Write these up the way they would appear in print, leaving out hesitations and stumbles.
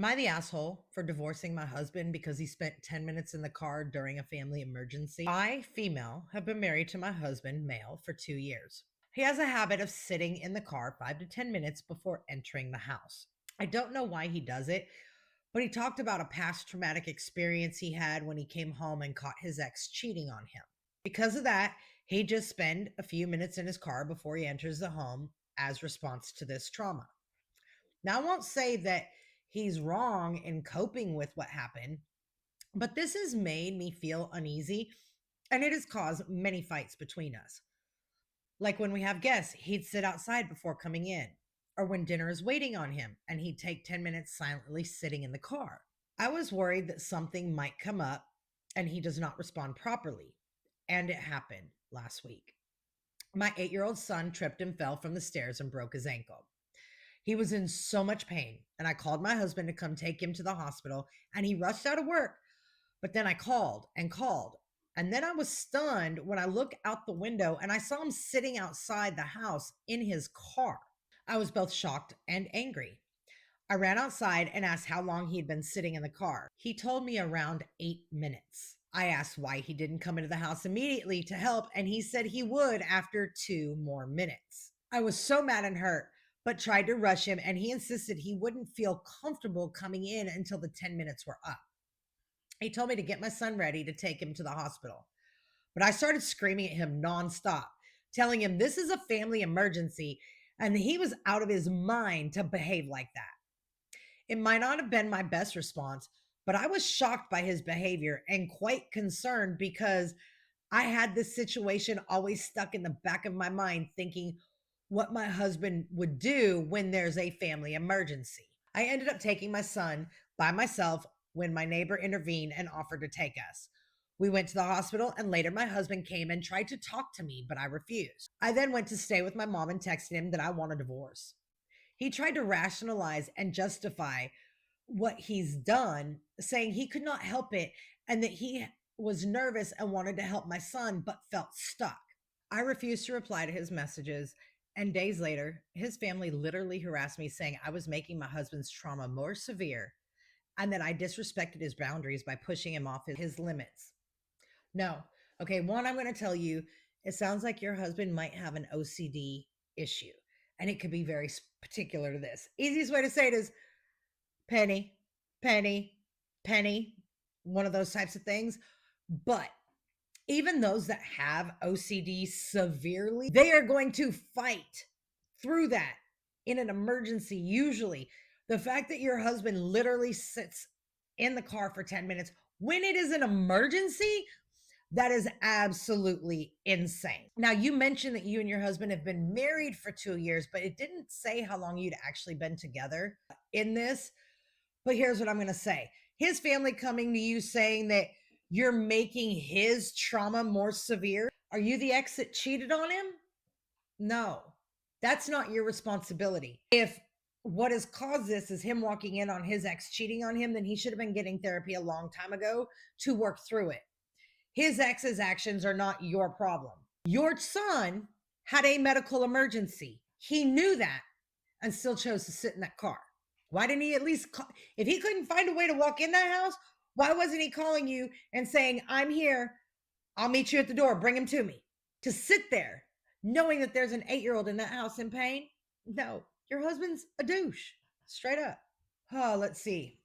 Am I the asshole for divorcing my husband because he spent 10 minutes in the car during a family emergency? I, female, have been married to my husband, male, for 2 years. He has a habit of sitting in the car 5 to 10 minutes before entering the house. I don't know why he does it, but he talked about a past traumatic experience he had when he came home and caught his ex cheating on him. Because of that, he just spend a few minutes in his car before he enters the home as response to this trauma. Now, I won't say that he's wrong in coping with what happened, but this has made me feel uneasy and it has caused many fights between us. Like when we have guests, he'd sit outside before coming in, or when dinner is waiting on him and he'd take 10 minutes silently sitting in the car. I was worried that something might come up and he does not respond properly. And it happened last week. My 8-year-old son tripped and fell from the stairs and broke his ankle. He was in so much pain, and I called my husband to come take him to the hospital, and he rushed out of work. But then I called and called, and then I was stunned when I looked out the window and I saw him sitting outside the house in his car. I was both shocked and angry. I ran outside and asked how long he'd been sitting in the car. He told me around 8 minutes. I asked why he didn't come into the house immediately to help, and he said he would after 2 more minutes. I was so mad and hurt, but tried to rush him, and he insisted he wouldn't feel comfortable coming in until the 10 minutes were up. He told me to get my son ready to take him to the hospital, but I started screaming at him nonstop, telling him this is a family emergency, and he was out of his mind to behave like that. It might not have been my best response, but I was shocked by his behavior and quite concerned because I had this situation always stuck in the back of my mind, thinking what my husband would do when there's a family emergency. I ended up taking my son by myself when my neighbor intervened and offered to take us. We went to the hospital, and later my husband came and tried to talk to me, but I refused. I then went to stay with my mom and texted him that I want a divorce. He tried to rationalize and justify what he's done, saying he could not help it and that he was nervous and wanted to help my son, but felt stuck. I refused to reply to his messages, and days later, his family literally harassed me, saying I was making my husband's trauma more severe and that I disrespected his boundaries by pushing him off his limits. No. Okay, one, I'm going to tell you, it sounds like your husband might have an OCD issue, and it could be very particular to this. Easiest way to say it is penny, penny, penny, one of those types of things. But even those that have OCD severely, they are going to fight through that in an emergency. Usually, the fact that your husband literally sits in the car for 10 minutes when it is an emergency, that is absolutely insane. Now, you mentioned that you and your husband have been married for 2 years, but it didn't say how long you'd actually been together in this. But here's what I'm going to say. His family coming to you saying that you're making his trauma more severe. Are you the ex that cheated on him? No, that's not your responsibility. If what has caused this is him walking in on his ex cheating on him, then he should have been getting therapy a long time ago to work through it. His ex's actions are not your problem. Your son had a medical emergency. He knew that and still chose to sit in that car. Why didn't he at least call? If he couldn't find a way to walk in that house, why wasn't he calling you and saying, I'm here, I'll meet you at the door, bring him to me? To sit there knowing that there's an 8-year-old in that house in pain? No, your husband's a douche, straight up. Oh, let's see.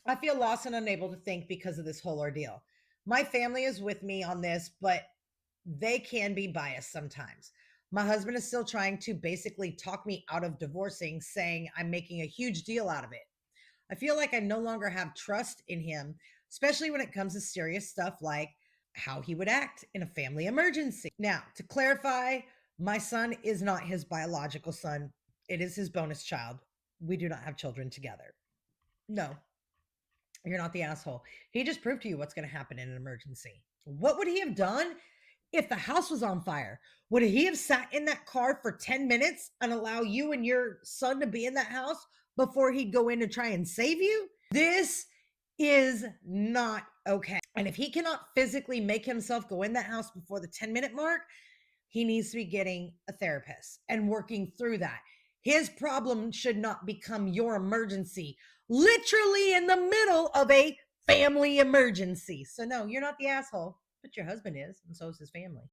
I feel lost and unable to think because of this whole ordeal. My family is with me on this, but they can be biased sometimes. My husband is still trying to basically talk me out of divorcing, saying I'm making a huge deal out of it. I feel like I no longer have trust in him, especially when it comes to serious stuff like how he would act in a family emergency. Now, to clarify, my son is not his biological son. It is his bonus child. We do not have children together. No, you're not the asshole. He just proved to you what's going to happen in an emergency. What would he have done if the house was on fire? Would he have sat in that car for 10 minutes and allow you and your son to be in that house before he'd go in and try and save you? This is not okay. And if he cannot physically make himself go in that house before the 10-minute mark, he needs to be getting a therapist and working through that. His problem should not become your emergency, literally in the middle of a family emergency. So, no, you're not the asshole, but your husband is, and so is his family.